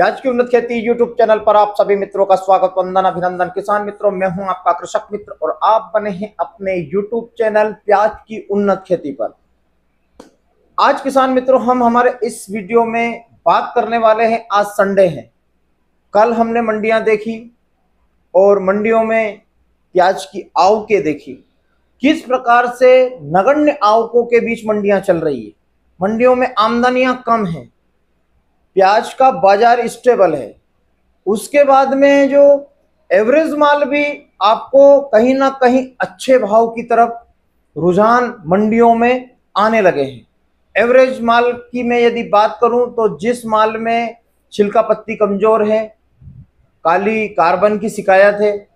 प्याज की उन्नत खेती यूट्यूब चैनल पर आप सभी मित्रों का स्वागत, वंदन, अभिनंदन। किसान मित्रों, मैं हूं आपका कृषक मित्र और आप बने हैं अपने यूट्यूब चैनल प्याज की उन्नत खेती पर। आज किसान मित्रों, हम हमारे इस वीडियो में बात करने वाले हैं। आज संडे है, कल हमने मंडियां देखी और मंडियों में प्याज की आवकें देखी। किस प्रकार से नगण्य आवकों के बीच मंडियां चल रही है, मंडियों में आमदनियां कम है, प्याज का बाजार स्टेबल है। उसके बाद में जो एवरेज माल भी आपको कहीं ना कहीं अच्छे भाव की तरफ रुझान मंडियों में आने लगे हैं। एवरेज माल की मैं यदि बात करूं तो जिस माल में छिलका पत्ती कमजोर है, काली कार्बन की शिकायत है,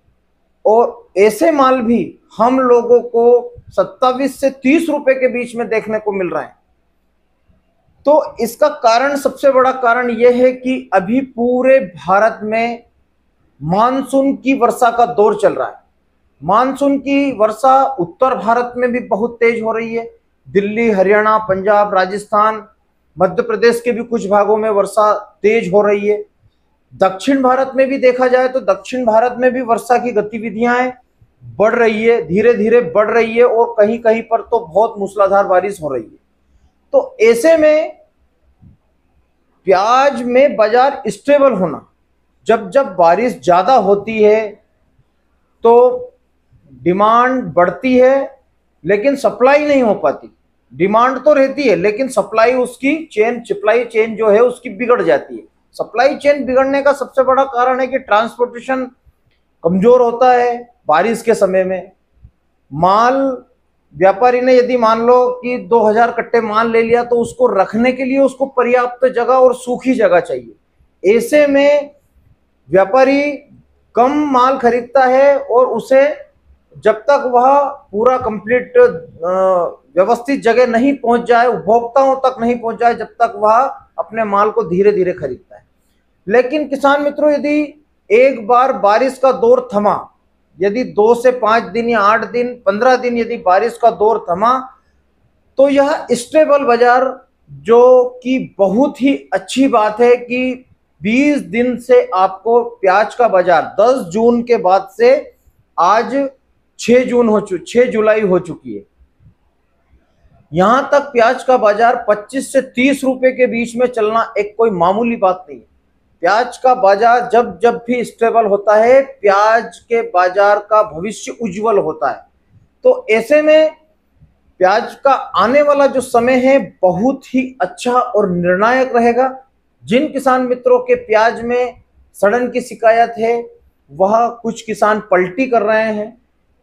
और ऐसे माल भी हम लोगों को 27 से 30 रुपए के बीच में देखने को मिल रहा है। तो इसका कारण, सबसे बड़ा कारण यह है कि अभी पूरे भारत में मानसून की वर्षा का दौर चल रहा है। मानसून की वर्षा उत्तर भारत में भी बहुत तेज हो रही है। दिल्ली, हरियाणा, पंजाब, राजस्थान, मध्य प्रदेश के भी कुछ भागों में वर्षा तेज हो रही है। दक्षिण भारत में भी देखा जाए तो दक्षिण भारत में भी वर्षा की गतिविधियां बढ़ रही है, धीरे धीरे बढ़ रही है, और कहीं कहीं पर तो बहुत मूसलाधार बारिश हो रही है। तो ऐसे में प्याज में बाजार स्टेबल होना, जब जब बारिश ज्यादा होती है तो डिमांड बढ़ती है लेकिन सप्लाई नहीं हो पाती। डिमांड तो रहती है लेकिन सप्लाई, उसकी सप्लाई चेन जो है उसकी बिगड़ जाती है। सप्लाई चेन बिगड़ने का सबसे बड़ा कारण है कि ट्रांसपोर्टेशन कमजोर होता है। बारिश के समय में माल, व्यापारी ने यदि मान लो कि 2000 कट्टे माल ले लिया तो उसको रखने के लिए उसको पर्याप्त जगह और सूखी जगह चाहिए। ऐसे में व्यापारी कम माल खरीदता है और उसे जब तक वह पूरा कंप्लीट व्यवस्थित जगह नहीं पहुंच जाए, उपभोक्ताओं तक नहीं पहुंच जाए, जब तक वह अपने माल को धीरे धीरे खरीदता है। लेकिन किसान मित्रों, यदि एक बार बारिश का दौर थमा, यदि 2 से 5 दिन या 8 दिन, 15 दिन यदि बारिश का दौर थमा, तो यह स्टेबल बाजार, जो कि बहुत ही अच्छी बात है कि 20 दिन से आपको प्याज का बाजार 10 जून के बाद से आज 6 जुलाई हो चुकी है। यहां तक प्याज का बाजार 25 से 30 रुपए के बीच में चलना एक कोई मामूली बात नहीं है। प्याज का बाजार जब जब भी स्टेबल होता है, प्याज के बाजार का भविष्य उज्जवल होता है। तो ऐसे में प्याज का आने वाला जो समय है बहुत ही अच्छा और निर्णायक रहेगा। जिन किसान मित्रों के प्याज में सड़न की शिकायत है, वह कुछ किसान पलटी कर रहे हैं।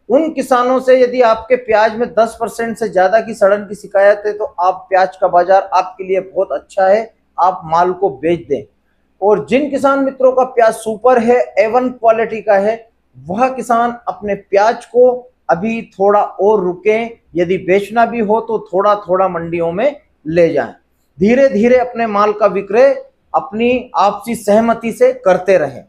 उन किसानों से, यदि आपके प्याज में 10% से ज्यादा की सड़न की शिकायत है तो आप, प्याज का बाजार आपके लिए बहुत अच्छा है, आप माल को बेच दें। और जिन किसान मित्रों का प्याज सुपर है, A1 क्वालिटी का है, वह किसान अपने प्याज को अभी थोड़ा और रुकें। यदि बेचना भी हो तो थोड़ा थोड़ा मंडियों में ले जाएं। धीरे धीरे अपने माल का विक्रय अपनी आपसी सहमति से करते रहें।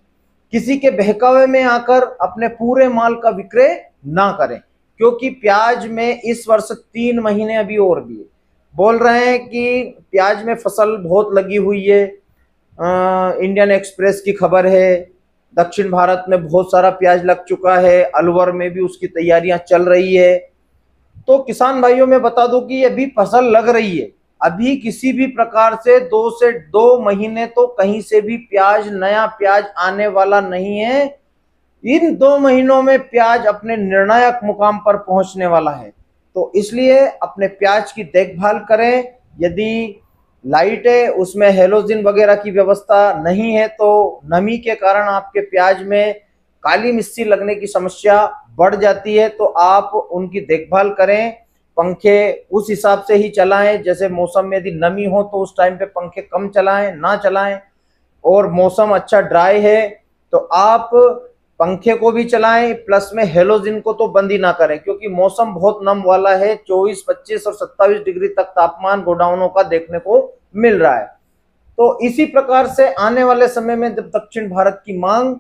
किसी के बहकावे में आकर अपने पूरे माल का विक्रय ना करें, क्योंकि प्याज में इस वर्ष 3 महीने अभी और भी है। बोल रहे हैं कि प्याज में फसल बहुत लगी हुई है। इंडियन एक्सप्रेस की खबर है, दक्षिण भारत में बहुत सारा प्याज लग चुका है, अलवर में भी उसकी तैयारियां चल रही है। तो किसान भाइयों, मैं बता दूं कि अभी फसल लग रही है। अभी किसी भी प्रकार से 2 से 2 महीने तो कहीं से भी प्याज, नया प्याज आने वाला नहीं है। इन 2 महीनों में प्याज अपने निर्णायक मुकाम पर पहुंचने वाला है। तो इसलिए अपने प्याज की देखभाल करें। यदि लाइट है, उसमें हेलोजिन वगैरह की व्यवस्था नहीं है, तो नमी के कारण आपके प्याज में काली मिस्सी लगने की समस्या बढ़ जाती है। तो आप उनकी देखभाल करें। पंखे उस हिसाब से ही चलाएं, जैसे मौसम में यदि नमी हो तो उस टाइम पे पंखे कम चलाएं, ना चलाएं। और मौसम अच्छा ड्राई है तो आप पंखे को भी चलाएं, प्लस में हेलोजिन को तो बंद ही ना करें, क्योंकि मौसम बहुत नम वाला है। 24, 25 और 27 डिग्री तक तापमान गोडाउनों का देखने को मिल रहा है। तो इसी प्रकार से आने वाले समय में जब दक्षिण भारत की मांग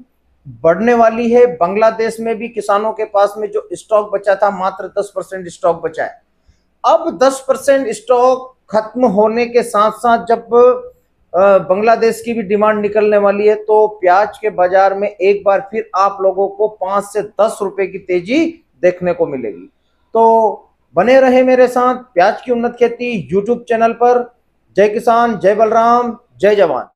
बढ़ने वाली है, बांग्लादेश में भी किसानों के पास में जो स्टॉक बचा था, मात्र 10% स्टॉक बचा है। अब 10% स्टॉक खत्म होने के साथ साथ जब बांग्लादेश की भी डिमांड निकलने वाली है, तो प्याज के बाजार में एक बार फिर आप लोगों को 5 से 10 रुपए की तेजी देखने को मिलेगी। तो बने रहे मेरे साथ प्याज की उन्नत खेती यूट्यूब चैनल पर। जय किसान, जय बलराम, जय जवान।